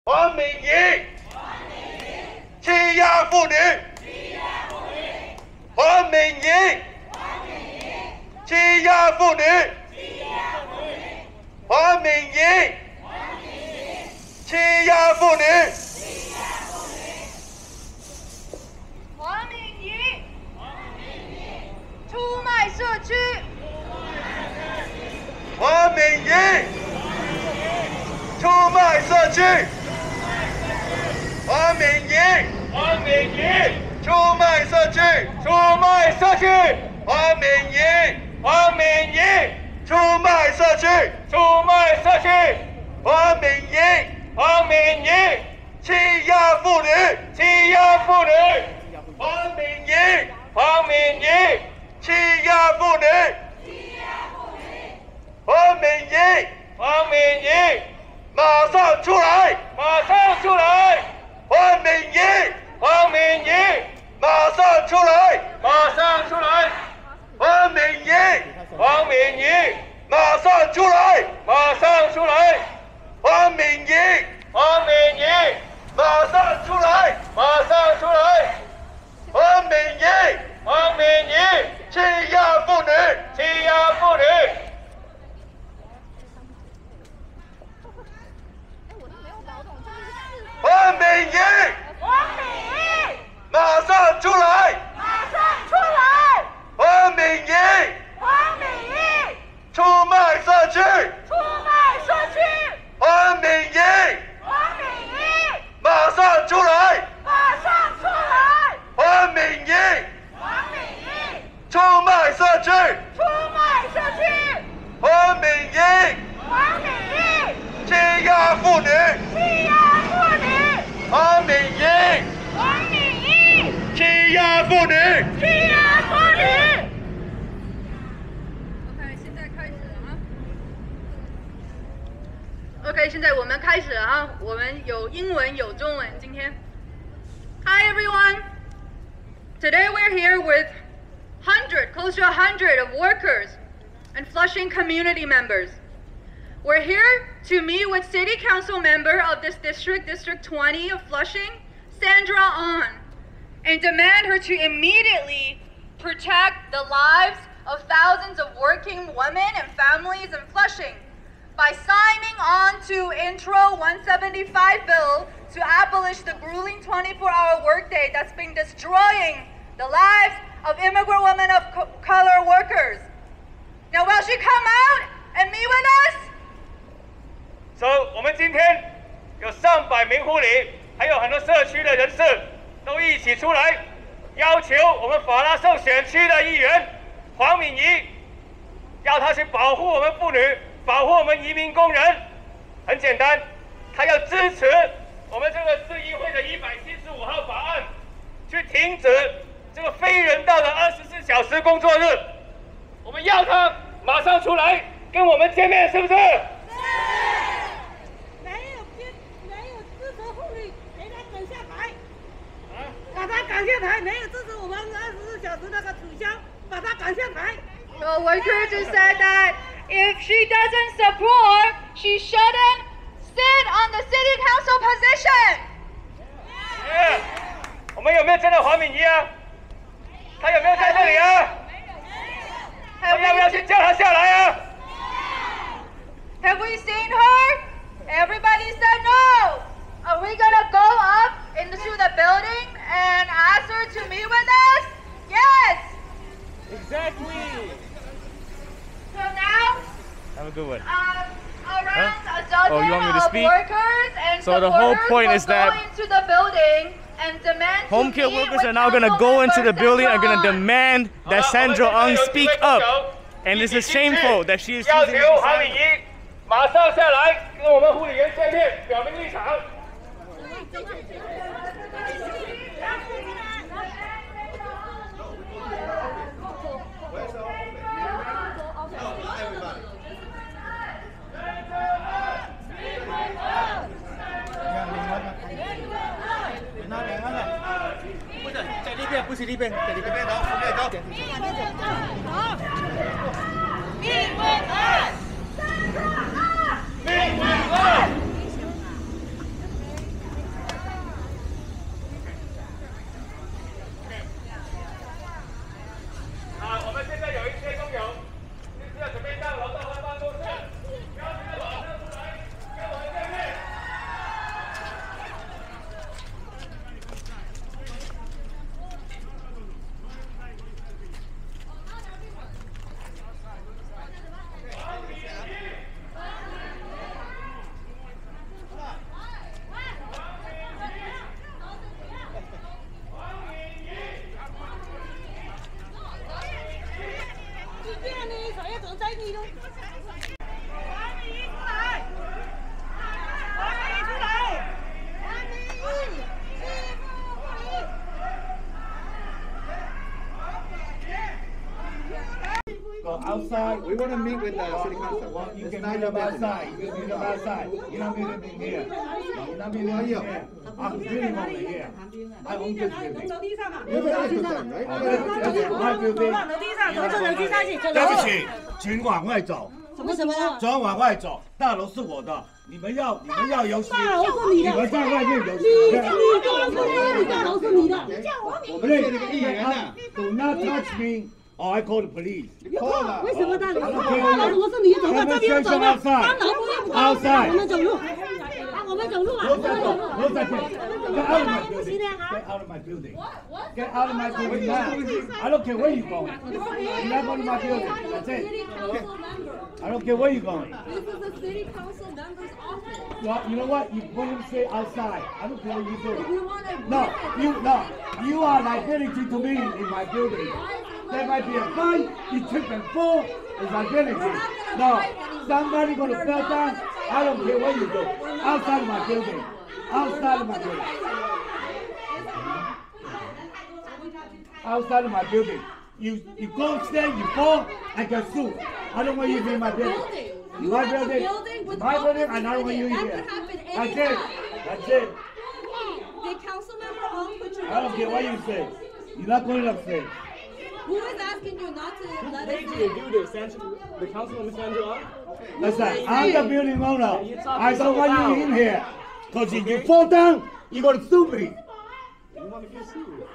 黄敏仪欺压妇女，黄敏仪欺压妇女，黄敏仪欺压妇女，黄敏仪出卖社区，黄敏仪出卖社区，黄敏仪出卖社区，出卖社区，黄敏仪出卖社区，出卖社区，黄敏仪欺压妇女，欺压妇女，黄敏仪欺压妇女，黄敏仪马上出来，马上出来，黄敏仪马上出来，马上出来，黄敏仪马上出来，马上出来，黄敏仪马上出来，马上出来，黄敏仪欺压妇女，欺压妇女，黄敏仪马上出来，黄敏仪出卖社区，黄敏仪马上出来，黄敏仪出卖社区，黄敏仪欺压妇女，黄敏仪欺压妇女。OK， 现在我们开始了啊！我们有英文有中文。今天 ，Hi everyone. Today we're here with close to 100 of workers and Flushing community members. We're here to meet with City Council member of this district, District 20 of Flushing, Sandra Ung, and demand her to immediately protect the lives of thousands of working women and families in Flushing by signing on to Intro 175 bill to abolish the grueling 24-hour workday that's been destroying the lives of immigrant women of color workers. Now, will she come out and meet with us? So, 我们今天有上百名护理，还有很多社区的人士，都一起出来，要求我们法拉盛选区的议员黄敏仪，要他去保护我们妇女，保护我们移民工人。很简单，他要支持我们这个市议会的175号法案，去停止这个非人道的24小时工作日。我们要他马上出来跟我们见面，是不是？把他赶下台，没有支持我们24小时那个取消，把他赶下台。The workers just said that if she doesn't support, she shouldn't sit on the city council position. 我们有没有见到黄敏仪啊？她有没有在这里啊？我们要不要去叫她下来啊？ Have we seen her? Everybody said no. Are we gonna go up into the building and ask her to meet with us? Yes. Exactly. So now, Have a good one. around a dozen you want me to of speak? workers and So the whole supporters point will is that go into the building and demand Home to care meet workers with are now going to go into the Councilmember building and Sandra going to Ung. demand that Sandra Ung speak up. And this is shameful that she is 要 choosing 求 to 黄敏 silence. 仪马上下来跟我们护理员见面，表明立场。不是这边，在这边走，这边走。Meet with us. outside. We want to meet with the city council. Well, you can meet them outside. You can meet them outside. You're not meeting them here. You're not meeting them here. I'm meeting over here. I own this building. You're going to them, right? My building. 对不起，请往外走。什么？走往外走，大楼是我的。你们要游戏，你们在外面游戏。你大楼是你的。我们这个议员啊 ，Do not touch me, or I call the police. 为什么大楼是你走的？这边走吧。大楼不用走，我们走路。我们走路啊！我在这。Get out of my building. Get out of my building now. I don't care where you're going. You're not going to my building. That's it. I don't care where you're going. This is the city council member's office. Well, you know what? You want him to stay outside. I don't care what you do. No. You are liability to me in my building. There might be a fight. You trip and fall. It's liability. No. Somebody gonna fell down. I don't care what you do. Outside of my building. Outside of my building. Outside of my building. You go upstairs, you fall, I can sue. I don't want you in my building. My building, and I don't want you in here. That's it. That's it. The council member Ung put your I don't care what you say. You're not going upstairs. Who is asking you not to let us Who made you do this, the councilwoman Sandra Ung? Listen, I'm the building owner. I don't want you in here. Because if you fall down, you're going to sue me.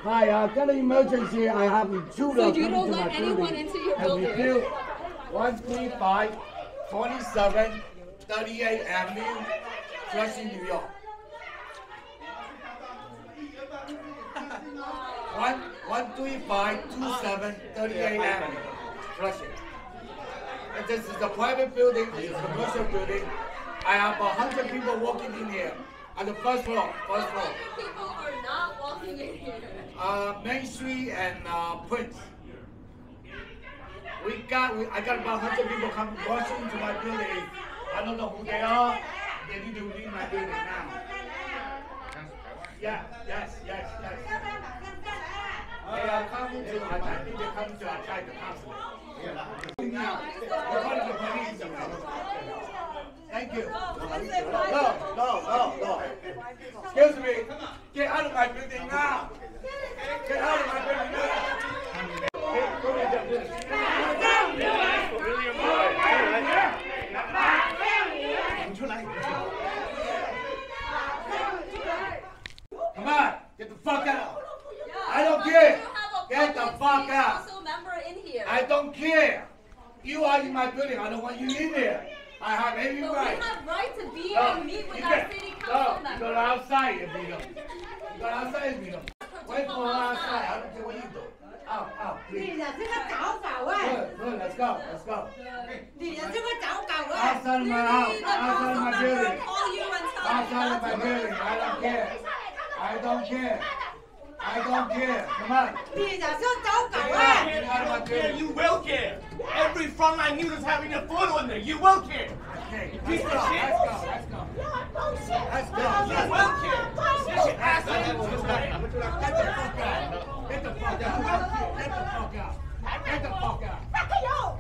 Hi, I've got an emergency. I have intruders So you don't coming to let my anyone building. into your And we building? feel 135 27 38 Avenue, Flushing, New York. 135 27 38 Avenue, Flushing. And this is a private building. It's a commercial building. I have 100 people walking in here. On the first floor. How many people are not walking in here? Main Street and Prince. I got about 100 people come rushing into my building. I don't know who they are. They need to leave my building now. Yes. They are coming to, I think they're coming to attack the council. Now, they're calling the police. Thank you. No. Excuse me. Get out of my building now. Get out of my building now. Come on, get the fuck out. I don't care. Get the fuck out. Council member in here. I don't care. You are in my building. I don't want you in there. I have every right. We have right to be and meet with our city council members. You go outside and meet them. You go outside and meet them. Wait for her outside. I don't care what you do. Out, please. Good, let's go. Outside of my house. Outside of my building. Outside of my building. I don't care. Come on. You will care. Every frontline news is having a photo in there. You will care. Okay, Piece of shit. Let's go. You will care. This shit ass Get the fuck out.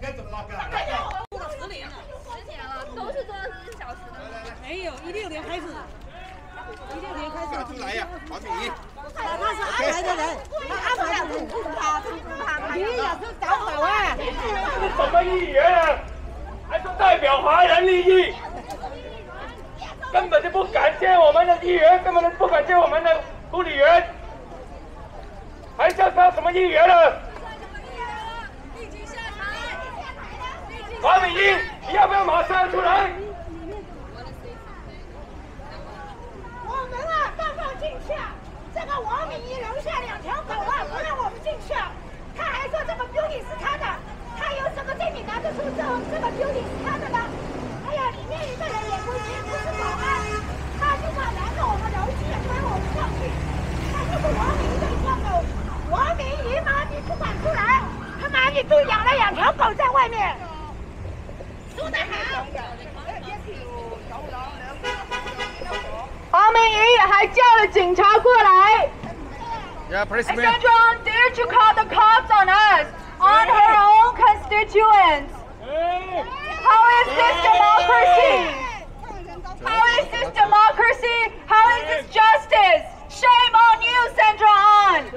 Get the fuck out. 10年了，都是做24小时的。没有，16年开始。出来呀，黄景怡。他是安排的人，他安排的人，你也是找好啊！是什么议员啊？还是代表华人利益？根本就不感谢我们的议员，根本就不感谢我们的护理员，还叫他什么议员了？黄敏英，你要不要马上出来？我们啊，刚刚进去啊，这个王敏仪留下2条狗啊，不让我们进去啊。他还说这个 building 是他的，他有什么证明拿得出这个 building 是他的呢？哎呀，里面一个人也不是保安，他就怕拦着我们楼梯，关我们上去。他就是王敏仪的一条狗，王敏仪嘛，你不敢出来，他妈你都养了2条狗在外面。说得好。黄明仪也还叫了警察过来。 Yeah, policeman. Sandra Ung dared to call the cops on us on her own constituents. How is this democracy? How is this democracy? How is this justice? Shame on you, Sandra Ung!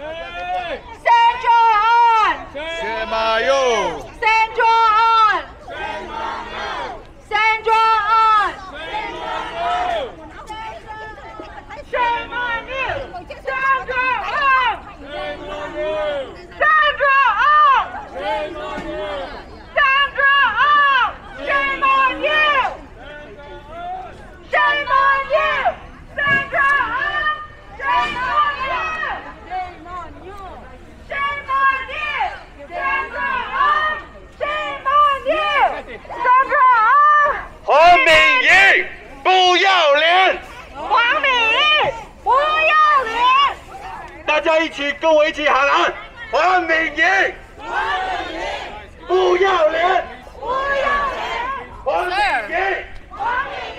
Sandra Ung! Shame on you! Sandra Ung! Sandra Ung! Shame on you! Sandra Ung! Sandra Ung! Sandra Ung! Shame on you! Shame on you! Sandra Ung! Shame on you! Shame on you! Shame on you! Sandra Ung! Shame on you! Sandra Ung! 黄敏仪不要脸！黄敏仪不要脸！大家一起跟我一起喊啊！黄敏仪不要脸！不要脸！黄敏仪黄敏仪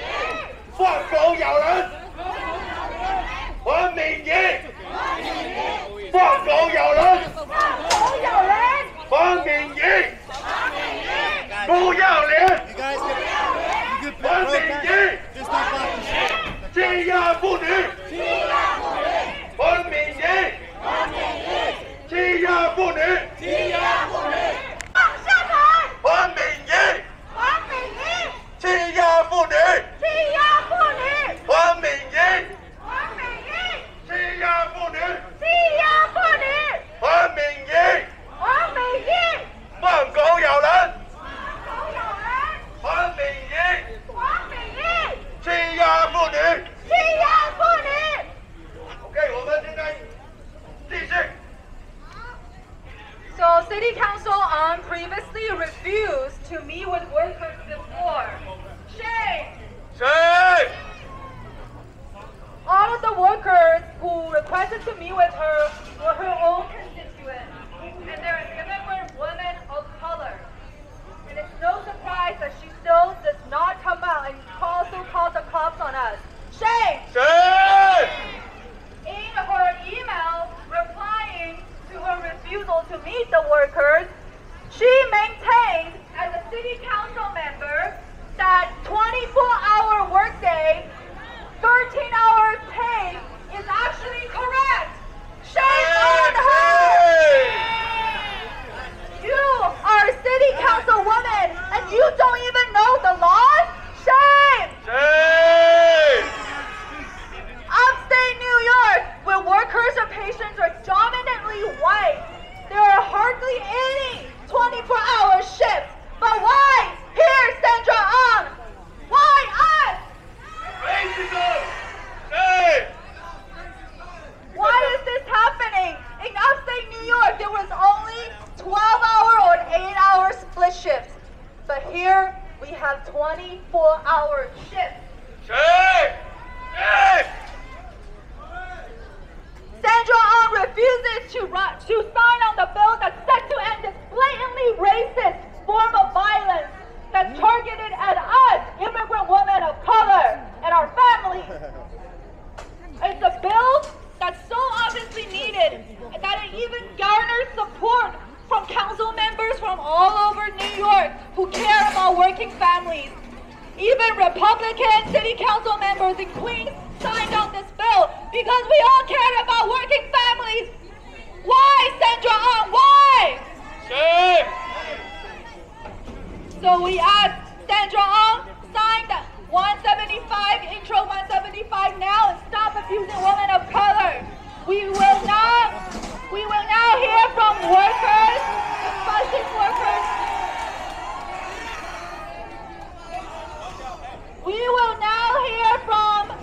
放狗咬人！黄敏仪放狗咬人！放狗咬人！黄敏仪不要脸！黄敏仪欺压妇女！黄敏仪欺压妇女！放下台！黄敏仪黄敏仪欺压妇女！欺压妇女！黄敏仪黄敏仪欺压妇女！欺压妇女！黄敏仪黄敏仪放狗咬人！狗咬人！黄敏仪黄敏仪欺压妇女！欺压妇女！ OK， 我们现在继续。 So City Council previously refused to meet with workers before. Shame! Shame! All of the workers who requested to meet with her were her own constituents, and they're immigrant women of color. And it's no surprise that she still does not come out and also calls the cops on us. Shame! Shame! In her email replying to her refusal to meet the workers, she maintained as a city council member that 24-hour workday, 13 hours pay is actually correct. Shame on her! You are a city council woman and you don't even know the law? Shame! Shame! Upstate New York, where workers or patients are dominantly white, there are hardly any 24-hour shifts. But why? Here, Sandra Ung! Why us? Racism! Shame! Why is this happening? In upstate New York, there was only 12-hour or 8-hour split shifts. But here, we have 24-hour shifts. Shame! Shame! Sandra Ung refuses to sign on the bill that's set to end this blatantly racist form of violence that's targeted at us, immigrant women of color, and our families. It's a bill that's so obviously needed that it even garners support from council members from all over New York who care about working families. Even Republican city council members in Queens signed on this bill because we all cared about working families. Why, Sandra Ung? Why? Shame! So we asked Sandra Ung, sign the 175, intro 175 now and stop abusing women of color. We will now hear from workers, Flushing workers. We will now hear from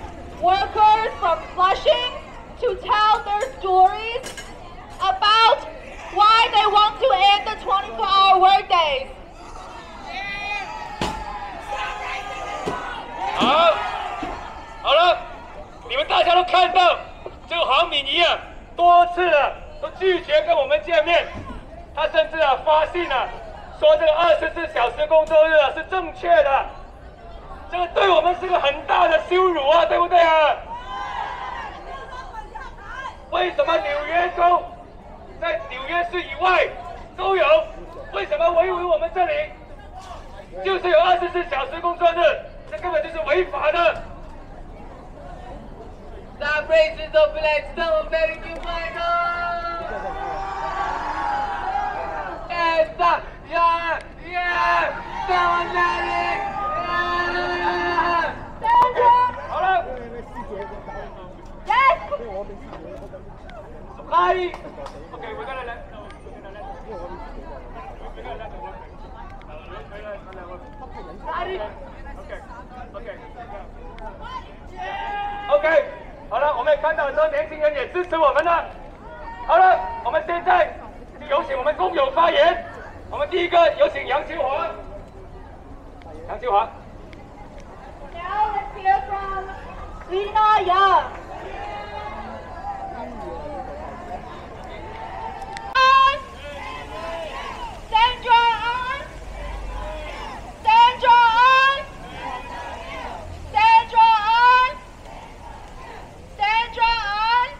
workers from Flushing to tell their stories about why they want to end the 24-hour workdays. 好了，你们大家都看到，这个黄敏仪啊，多次都拒绝跟我们见面，他甚至发信说这个24小时工作日是正确的，这个对我们是个很大的羞辱啊，对不对啊？为什么纽约州在纽约市以外都有为什么维护我们这里就是有24小时工作日？这根本就是违法的。Stop racism, black stone, American flag on! Yeah, stop! Yeah, yeah! Stop American! Yeah! 好了。Yes. Hi. Okay, we're gonna let. OK， 好了，我们也看到很多年轻人也支持我们了。好了，我们现在就有请我们工友发言。我们第一个有请杨清华。杨清华。Now let's hear from Lina Young. Sandra Ung. Sandra Ung. Sandra Ung. Sandra Ung.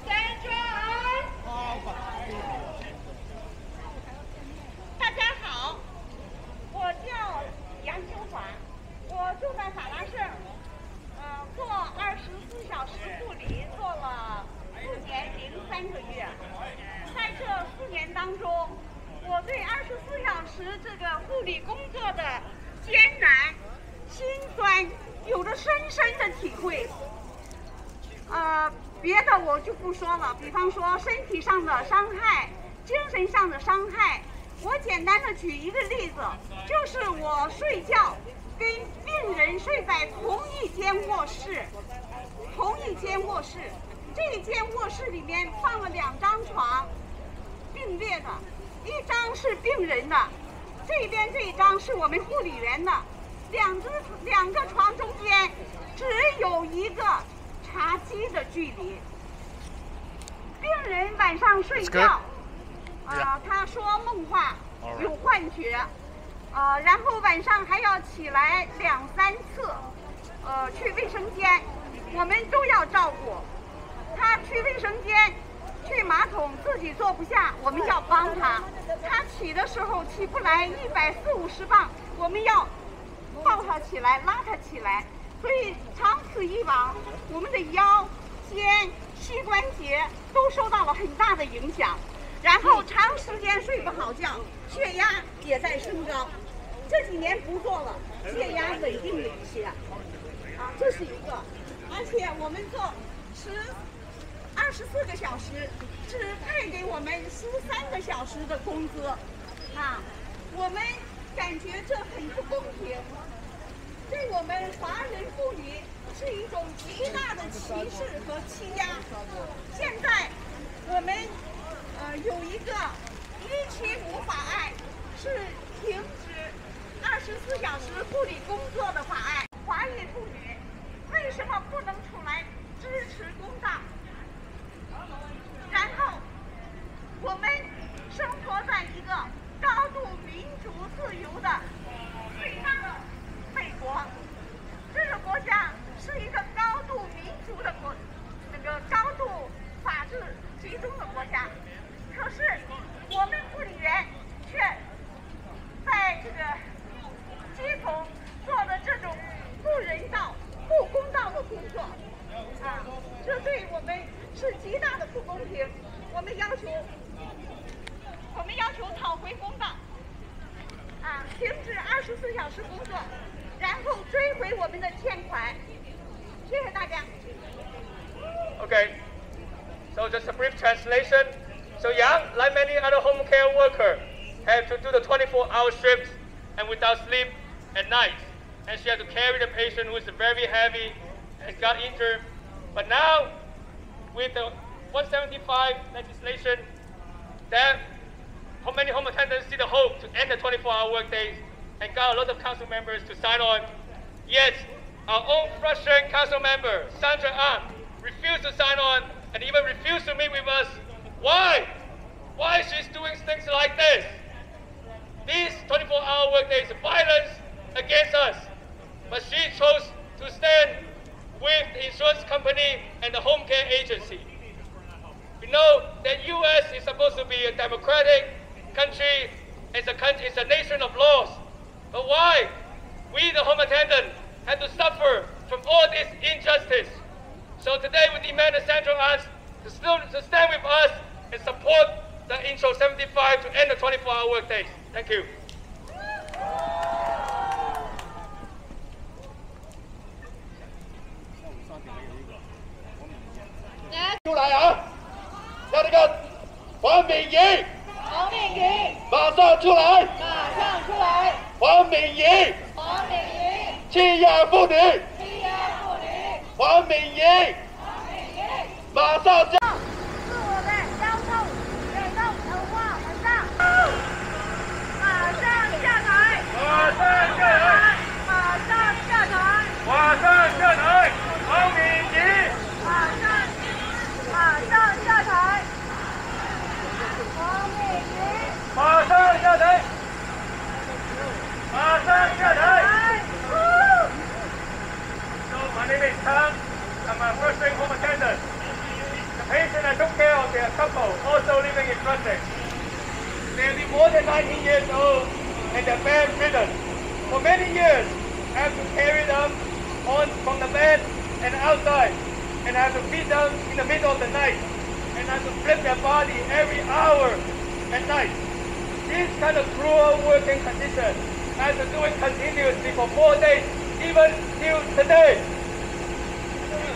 Sandra Ung. 大家好，我叫杨清华，我住在法拉盛，做24小时护理做了4年零3个月，在这4年当中，我对24小时这个护理工作的艰难、辛酸有着深深的体会。别的我就不说了，比方说身体上的伤害、精神上的伤害，我简单的举一个例子，就是我睡觉跟病人睡在同一间卧室，这间卧室里面放了2张床，并列的，一张是病人的，这边这一张是我们护理员的，两个床中间只有一个茶几的距离。病人晚上睡觉，他说梦话，有幻觉，然后晚上还要起来2、3次，去卫生间，我们都要照顾。他去卫生间，去马桶自己坐不下，我们要帮他。他起的时候起不来，140、50磅，我们要抱他起来，拉他起来。所以长此以往，我们的腰、肩、膝关节都受到了很大的影响。然后长时间睡不好觉，血压也在升高。这几年不做了，血压稳定了一些。这是一个。而且我们做24个小时，只派给我们13个小时的工资，我们感觉这很不公平，对我们华人妇女是一种极大的歧视和欺压。现在我们有一个175法案，是停止24小时护理工作的法案。华裔妇女为什么不能出来支持公道？然后我们生活在一个高度民主自由的伟大的美国，这个国家是一个高度民主的高度法治集中的国家。可是我们护理员却在这个基层做的这种不人道、不公道的工作，这对我们是极大的不公平。我们要求讨回公道，停止24小时工作，然后追回我们的欠款。谢谢大家。 Okay, so just a brief translation. So Yang, like many other home care workers, had to do the 24-hour shifts and without sleep at night. And she had to carry the patient who is very heavy and got injured. But now, with the 175 legislation, that many home attendants see the hope to end the 24-hour workdays and got a lot of council members to sign on. Yet, our own frustrated council member, Sandra Ung, refused to sign on and even refused to meet with us. Why? Why she's doing things like this? These 24-hour workdays are violence against us. But she chose to stand with the insurance company and the home care agency. We know that U.S. is supposed to be a democratic country is a nation of laws. But why we, the home attendant, had to suffer from all this injustice? So today we demand Sandra Ung to stand with us and support the Intro 75 to end the 24-hour workdays. Thank you. 出来啊！要那个黄敏仪，黄敏仪，马上出来！马上出来！黄敏仪，黄敏仪，欺压妇女，欺压妇女，黄敏仪，黄敏仪，马上下！是我们交通水动文化文上，马上下台！马上下台！马上下台！马上下台！黄敏仪，马上下台！黄敏仪，马上下台！马上下台！ So my name is Tang. I'm a first-rate home attendant. The patient I took care of, they're a couple, also living in Brunswick. They'll be more than 19 years old and they're bedridden. For many years, I have to carry them on from the bed and outside, and I have to feed them in the middle of the night, and I have to flip their body every hour at night. This kind of cruel working condition, I have to do it continuously for 4 days, even till today.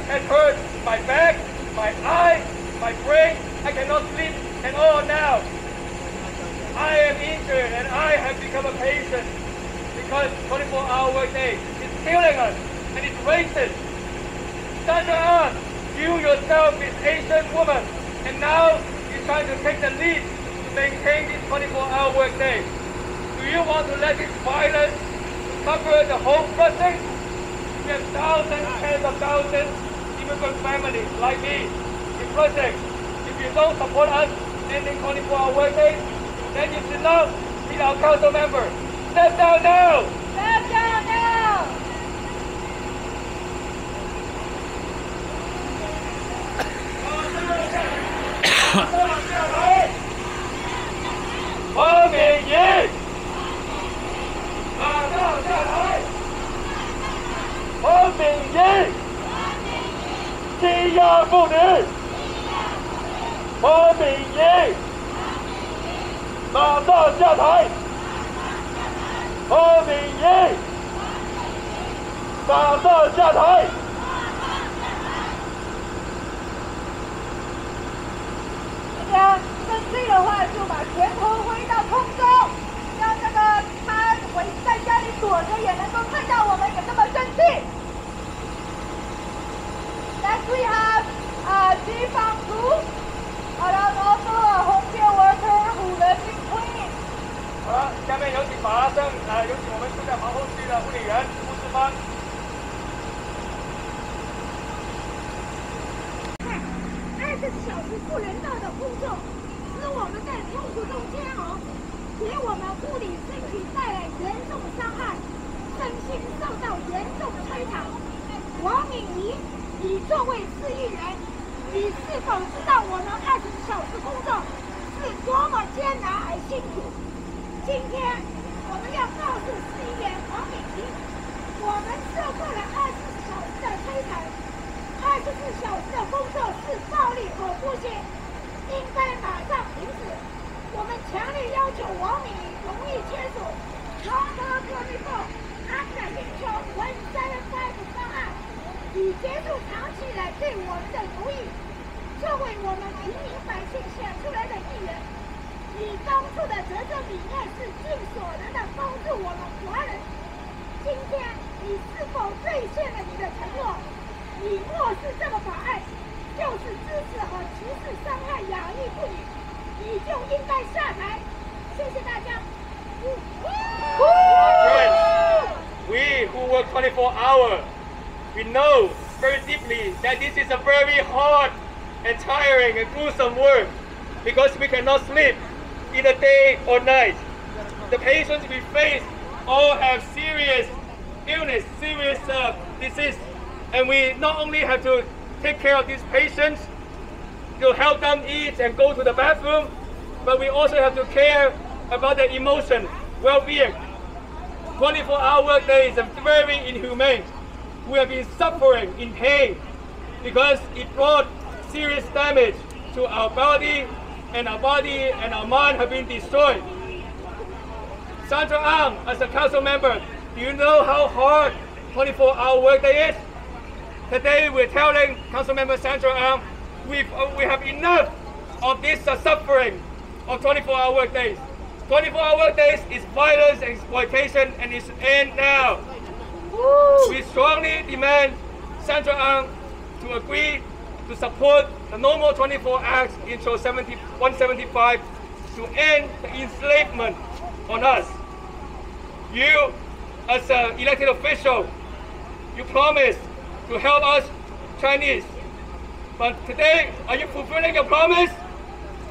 It hurts my back, my eye, my brain. I cannot sleep at all now. I am injured and I have become a patient because 24-hour workday is killing us and it's racist. Sandra Ung, you yourself is Asian woman and now you're trying to take the lead to maintain this 24-hour workday. Do you want to let this violence cover the whole blessing? We have thousands, tens of thousands immigrant families like me in Brunswick. If you don't support us ending 24-hour workdays, then you should not be our council member. Step down now! Step down now! 黄敏仪，马上下台！黄敏仪，欺压妇女！黄敏仪，马上下台！黄敏仪，马上下台！ 生气的话，就把拳头挥到空中，让那个他在家里躲着也能够看到我们有这么生气。Next we have Chief Ung and also a home care worker who lives in Queens. 好了，下面有请法拉盛有请我们住在防护区的护理员护士班。 24小时不人道的工作，使我们在痛苦中煎熬，给我们护理身体带来严重伤害，身心受到严重摧残。王敏仪，你作为市议员，你是否知道我们24小时工作是多么艰难而辛苦？今天我们要告诉市议员王敏仪，我们受过了24小时的摧残。 24小时的工作是暴力和不行，应该马上停止。我们强烈要求王敏仪同意签署non-permissible Act (175) 方案，以结束长期以来对我们的奴役。作为我们平民百姓选出来的议员，你当初的责任理念是尽所能的帮助我们华人。今天你是否兑现了你的承诺？ 你漠视这个法案，就是支持和歧视伤害亚裔妇女，你就应该下台。谢谢大家。Friends, we who work 24 hours, we know very deeply that this is a very hard and tiring and gruesome work because we cannot sleep either day or night. The patients we face all have serious illness, serious disease. And we not only have to take care of these patients, to help them eat and go to the bathroom, but we also have to care about their emotion, well-being. 24-hour workday is very inhumane. We have been suffering in pain because it brought serious damage to our body and our mind have been destroyed. Sandra Ung, as a council member, do you know how hard 24-hour workday is? Today we're telling Council Member Sandra Ung, we have enough of this suffering of 24-hour workdays. 24-hour workdays is violence and exploitation and it's end now. We strongly demand Sandra Ung to agree to support the No More 24 Act Intro 175 to end the enslavement on us. You, as an elected official, you promised to help us Chinese. But today, are you fulfilling your promise?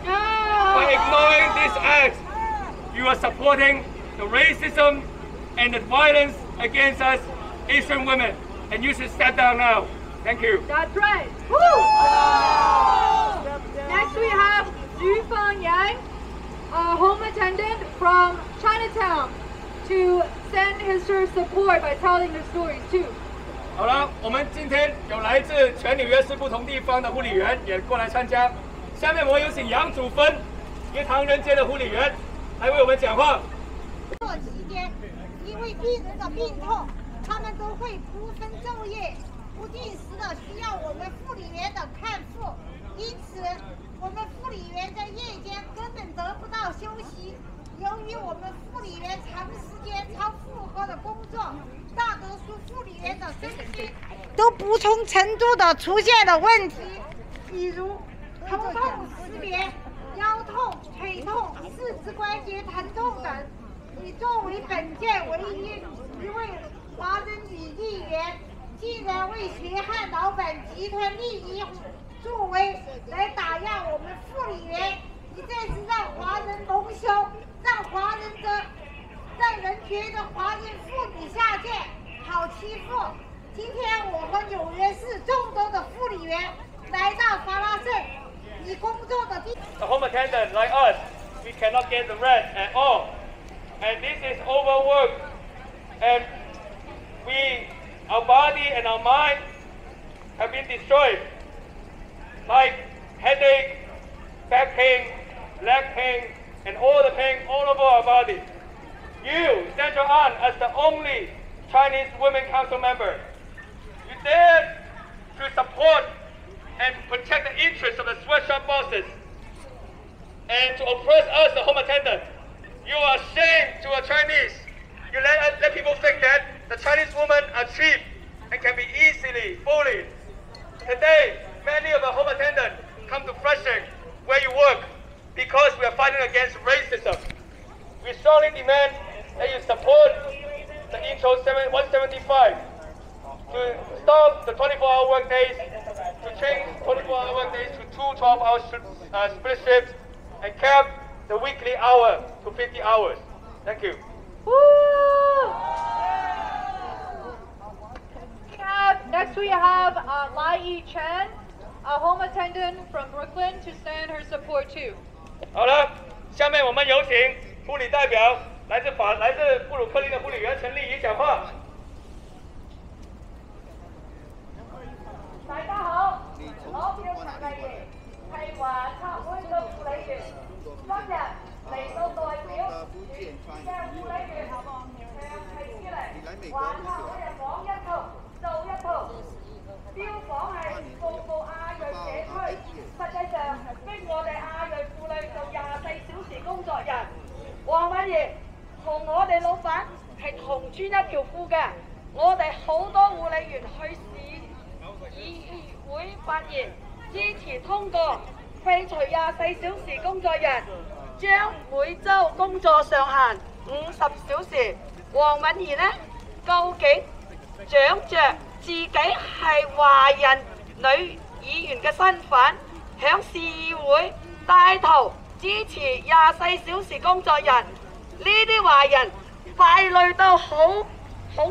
No! By ignoring this act, you are supporting the racism and the violence against us Asian women. And you should step down now. Thank you. That's right. Woo! Next we have Zhu Fangyang, a home attendant from Chinatown, to send his support by telling the stories too. 好了，我们今天有来自全纽约市不同地方的护理员也过来参加。下面我有请杨祖芬，一个唐人街的护理员，来为我们讲话。做期间，因为病人的病痛，他们都会不分昼夜、不定时的需要我们护理员的看护，因此我们护理员在夜间根本得不到休息。由于我们护理员长时间超负荷的工作，大多数护理员的身体都不同程度的出现了问题，比如头痛失眠、腰痛、腿痛、四肢关节疼痛等。以作为本届唯一一位华人女议员，竟然为血汗老板集团利益作为来打压我们护理员，你这是让华人蒙羞，让人觉得华人妇女下贱，好欺负。今天我和纽约市众多的护理员来到法拉盛，以工作的地。The home attendant like us, we cannot get the rest at all, and this is overwork, and our body and our mind have been destroyed, like headache, back pain, leg pain, and all the pain all over our body. You, Sandra Ung, as the only Chinese women council member, you dare to support and protect the interests of the sweatshop bosses and to oppress us, the home attendant. You are ashamed to a Chinese. You let people think that the Chinese women are cheap and can be easily bullied. Today, many of the home attendants come to Flushing, where you work, because we are fighting against racism. We strongly demand that you support the Intro 175 to stop the 24-hour workdays, to change 24-hour workdays to 2 12-hour split shifts, and cap the weekly hour to 50 hours. Thank you. Next we have Lai Yi Chen, a home attendant from Brooklyn, to send her support too. 好了，下面我们有请护理代表来自布鲁克林的护理员陈丽仪讲话。大家好，我叫陳麗儀，係華策會嘅護理員。今日嚟到代表全嘅護理員長期出嚟，華策會係講一套做一套，標榜係服務亞裔社區，實際上逼我哋亞裔婦女做24小時工作人。黃敏儀同我哋老闆係同穿一條褲嘅，我哋好多護理員去議會發言，支持通過廢除24小時工作日，將每週工作上限50小時。黃敏儀呢，究竟長着自己係華人女議員嘅身份，響市議會帶頭支持24小時工作日，呢啲華人敗類到好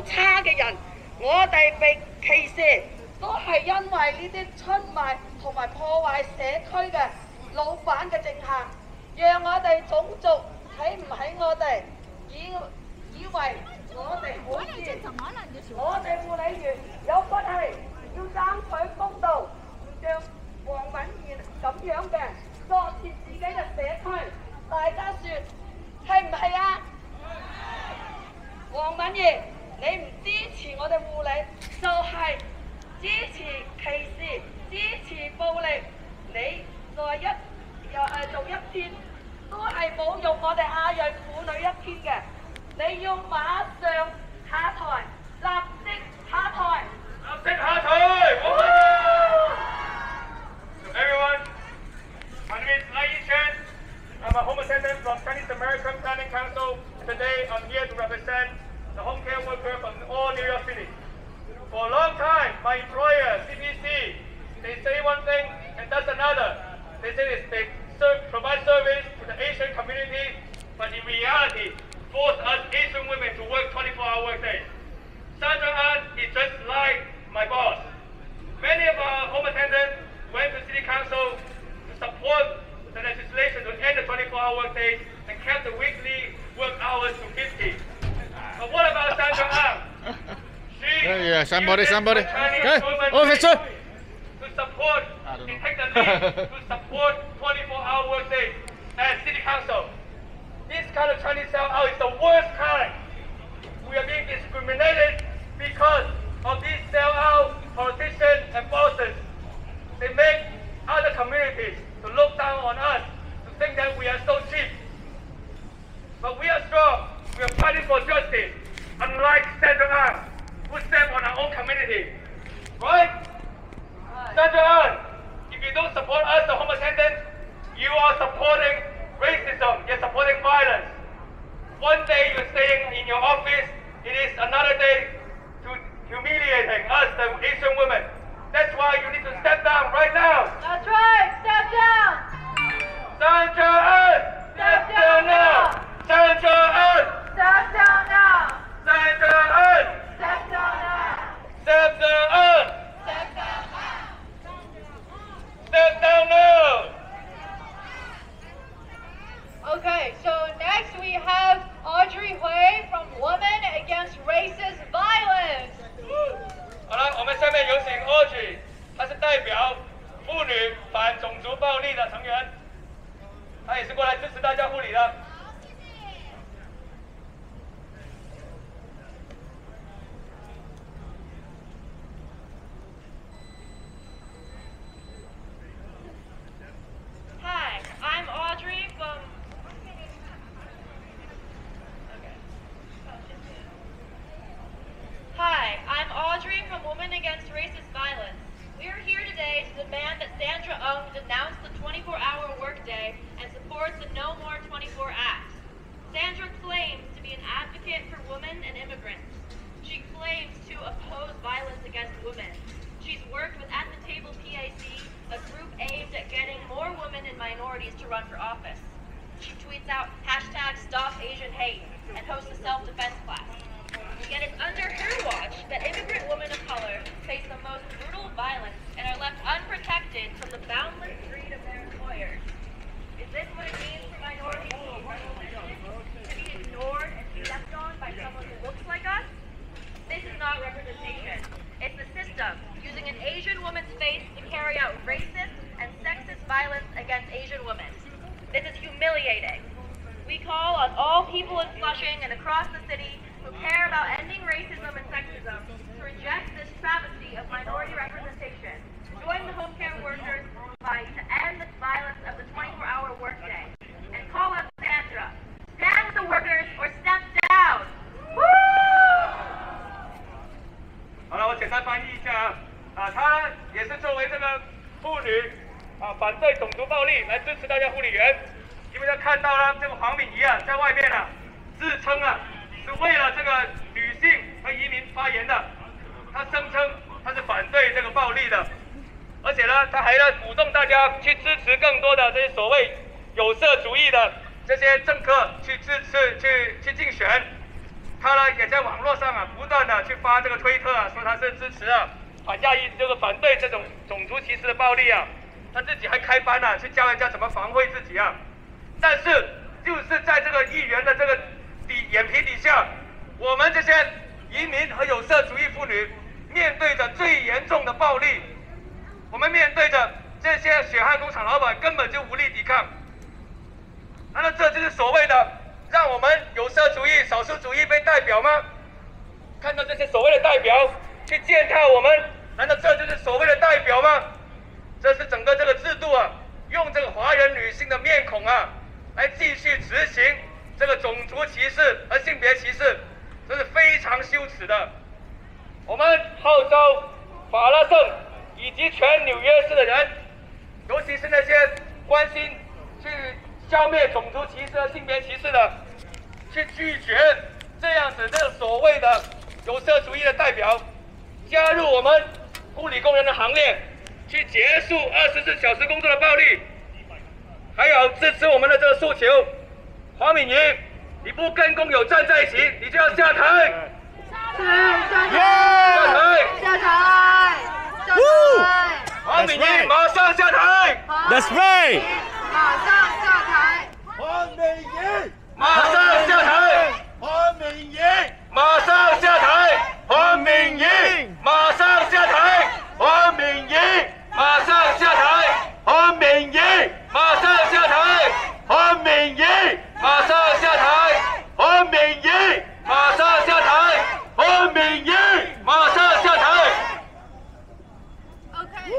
差嘅人，我哋被歧視。都係因為呢啲出賣同埋破壞社區嘅老闆嘅政客，讓我哋種族睇唔起我哋，以為我哋好似我哋護理員有骨氣，要爭取公道，像黃敏儀咁樣嘅作設自己嘅社區，大家說係唔係啊？黃敏儀，你唔支持我哋護理，就係支持歧視、支持暴力。你做一天都係侮辱我哋亞裔婦女一天嘅。你要馬上下台，立即下台，立即下台！ Everyone, my name is Lai Chen. I'm a home attendant from Chinese American Planning Council. Today, I'm here to represent the home care worker from all New York City. For a long time, my employer, CPC, they say one thing and does another. They say they provide service to the Asian community, but in reality, force us Asian women to work 24-hour workdays. Sandra Ung is just like my boss. Many of our home attendants went to City Council to support the legislation to end the 24-hour workdays and kept the weekly work hours to 50. But what about Sandra Ung? She somebody. Okay, officer. To support and take the lead to support 24-hour workdays at City Council. This kind of Chinese sellout is the worst kind. We are being discriminated because of these sellout politicians and bosses. They make other communities to look down on us, to think that we are so cheap. But we are strong. We are fighting for justice, unlike Sandra Ung, who stepped on our own community. Right? Sandra Ung, if you don't support us, the home attendants, you are supporting racism, you're supporting violence. One day you're staying in your office, it is another day to humiliating us, the Asian women. That's why you need to step down right now. That's right, step down. Sandra Ung, step down now. Sandra Ung, Step down now. Sandra Ung, Step down now. step down. Step down now. Step down now. Okay, so next we have Audrey Hui from Women Against Racist Violence. 好了，我们下面有请 Audrey， 她是代表妇女反种族暴力的成员，她也是过来支持大家护理的。Hi, I'm Audrey from... Hi, I'm Audrey from Women Against Racist Violence. We are here today to demand that Sandra Ung denounce the 24-hour workday and support the No More 24 Act. Sandra claims to be an advocate for women and immigrants. She claims to oppose violence against women. She's worked with At the Table PAC, a group aimed at getting more women and minorities to run for office. She tweets out #StopAsianHate and hosts a self-defense class. Yet it's under her watch that immigrant women of color face the most brutal violence and are left unprotected from the boundless greed of their employers. Is this what it means for minorities to be ignored and stepped on by someone who looks like us? This is not representation. It's the system using an Asian woman's face to carry out racist and sexist violence against Asian women. This is humiliating. We call on all people in Flushing and across the city who care about ending racism and sexism to reject this travesty of minority representation. Join the home care workers fight to end the violence of the 24-hour workday. And call out Sandra. Stand with the workers or step down. Woo! 好了，我简单翻译一下她也是作为这个妇女反对种族暴力来支持大家护理员，因为她看到了这个黄敏仪在外面自称是为了这个女性和移民发言的，她声称她是反对这个暴力的，而且呢，她还鼓动大家去支持更多的这些所谓有色主义的这些政客去支持去竞选。她呢也在网络上不断的去发这个推特说她是支持反亚裔，就是反对这种种族歧视的暴力她自己还开班去教人家怎么防卫自己但是就是在这个议员的这个眼皮底下，我们这些移民和有色主义妇女面对着最严重的暴力，我们面对着这些血汗工厂老板根本就无力抵抗。难道这就是所谓的让我们有色主义、少数主义被代表吗？看到这些所谓的代表去践踏我们，难道这就是所谓的代表吗？这是整个这个制度啊，用这个华人女性的面孔啊，来继续执行这个种族歧视和性别歧视，这是非常羞耻的。我们号召法拉盛以及全纽约市的人，尤其是那些关心去消灭种族歧视和性别歧视的，去拒绝这样子这个所谓的有色主义的代表，加入我们护理工人的行列，去结束24小时工作的暴力，还有支持我们的这个诉求。黄敏仪，你不跟工友站在一起，你就要下台。下台！黄敏仪，马上下台 That's right. 马上下台！黄敏仪，马上下台！黄敏仪，马上下台！黄敏仪，马上下台！黄敏仪，马上下台！黄敏仪，马上下台！黄敏仪，马上下台！黄敏仪，马上下台！黄敏仪，马上下台！ Okay.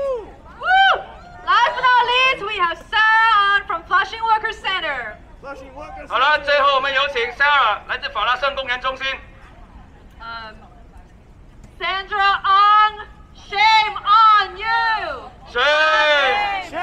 Woo! Last but not least, we have Sandra Ung from Flushing Workers Center. 好了，最后我们有请 Sandra 来自法拉盛工人中心。Sandra Ung, shame on you! Sandra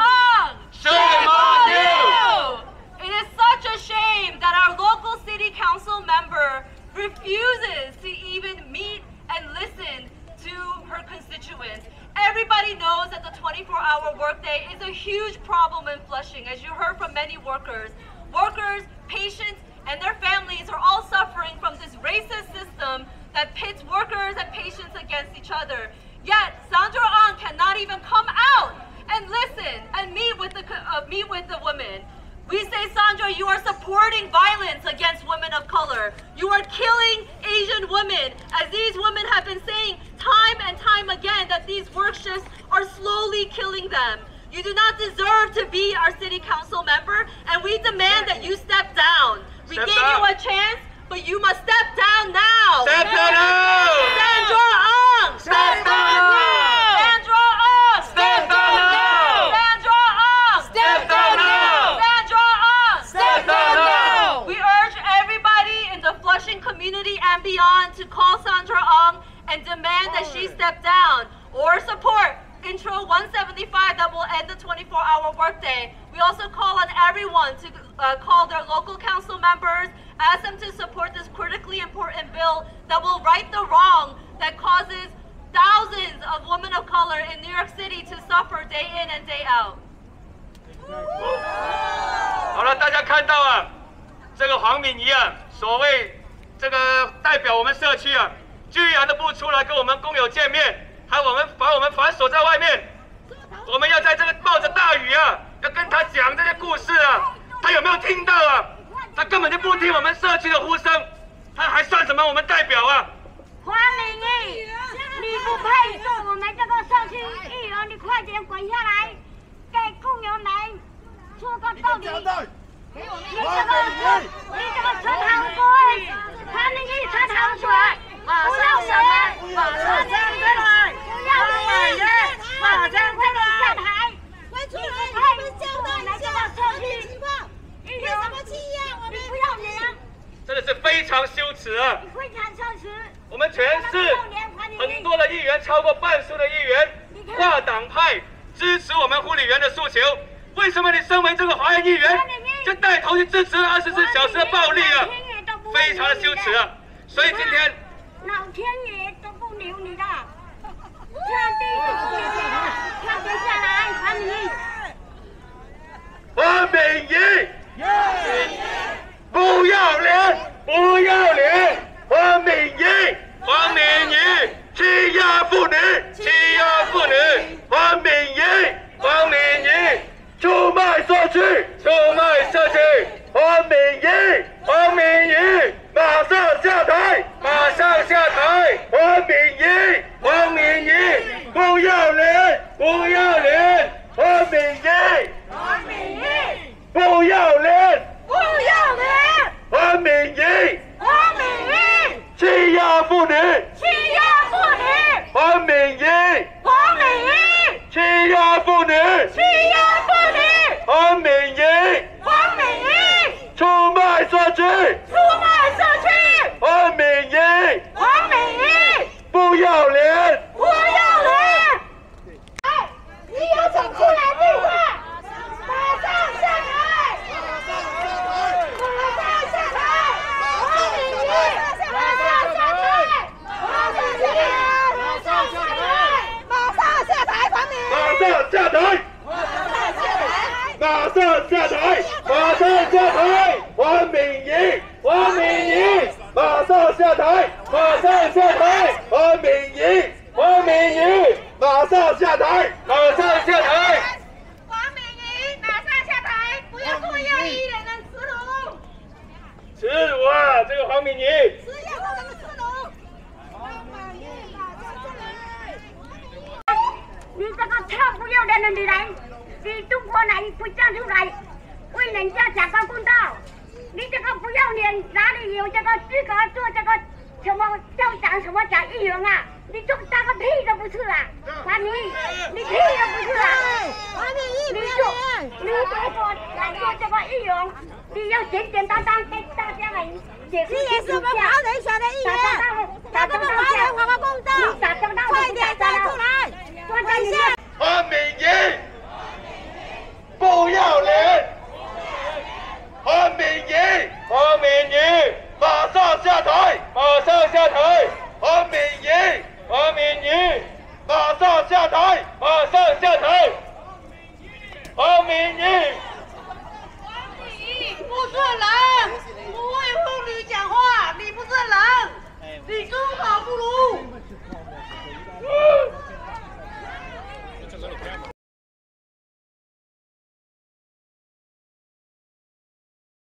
Ung, shame on you! It is such a shame that our local city council member refuses to even meet and listen to her constituents. Everybody knows that the 24-hour workday is a huge problem in Flushing, as you heard from many workers. Workers, patients, and their families are all suffering from this racist system that pits workers and patients against each other. Yet, Sandra Ung cannot even come out and listen and meet with the women. We say, Sandra, you are supporting violence against women of color. You are killing Asian women, as these women have been saying time and time again that these work shifts are slowly killing them. You do not deserve to be our city council member, and we demand that you step down. We gave you a chance, but you must step down now. Step down now! Sandra Ung! Step down now! Sandra Ung! Step down now! Sandra Ung! Step down now! Sandra Ung! Step down now! We urge everybody in the Flushing community and beyond to call Sandra Ung and demand that she step down or support Intro 175 that will end the 24-hour workday. We also call on everyone to call their local council members, ask them to support this critically important bill that will right the wrong that causes thousands of women of color in New York City to suffer day in and day out. 好了，大家看到啊，这个黄敏仪啊，所谓这个代表我们社区啊，居然都不出来跟我们工友见面，还把我们反锁在外面。我们要在这个冒着大雨啊，要跟他讲这些故事啊，他有没有听到啊？他根本就不听我们社区的呼声，他还算什么我们代表啊？黄敏仪，你不配做我们这个社区议员，你快点滚下来，给工友们说个道理。你这个吃糖水，黄敏仪吃糖水，马上下台，马上下台，不要脸，马上下台。你不配做我们这个社区议员，你不要脸。真的是非常羞耻啊！非常羞耻。我们全市很多的议员，超过半数的议员，跨党派支持我们护理员的诉求。为什么你身为这个华人议员，就带头去支持24小时的暴力啊？非常的羞耻啊！所以今天，老天爷都不留你的，下地都不留你的，快点下来，黄敏仪。黄敏仪，不要脸，不要脸！黄敏仪，黄敏仪，欺压妇女，欺压妇女！黄敏仪，黄敏仪，出卖卖社区，出卖社区。黄敏仪，黄敏仪，马上下台，马上下台。黄敏仪，黄敏仪，不要脸，不要脸。黄敏仪，黄敏仪，不要脸，不要脸。黄敏仪，黄敏仪，欺压妇女，欺压妇女。黄敏仪，黄敏仪，欺压妇女，欺压妇女。黄敏仪，黄敏仪，出卖社区，出卖社区。黄敏仪，黄敏仪，不要脸，不要脸。哎，你有种出来对话，马上下台，马上下台。黄敏仪，马上下台，马上下台，马上下台，马上下台。黄敏仪，马上下台，马上下台，马上下台。黄敏仪，黄敏仪，马上下台，马上下台。黄敏仪，黄敏仪，马上下台，马上下台。黄敏仪，马上下台，不要做右翼的人耻辱。耻辱啊！这个黄敏仪，吃药的人耻辱。黄敏仪，马上下台。你这个臭不要脸的女人，你中国哪里不站出来为人家讲个公道？你这个不要脸，哪里有这个资格做这个什么校长、什么讲议员啊？你就当个屁都不是啊！黄敏仪，你屁都不是啊！黄敏仪，你如果来做这个议员，你要简简单单跟大家来解释你也是我们华人选的议员，咱们华人还个公道，快点站出来！等一下。黄敏仪，不要脸！黄敏仪，黄敏仪，马上下台，马上下台。黄敏仪，黄敏仪，马上下台，马上下台。黄敏仪，不是人，不为妇女讲话，你不是人，你猪跑不如。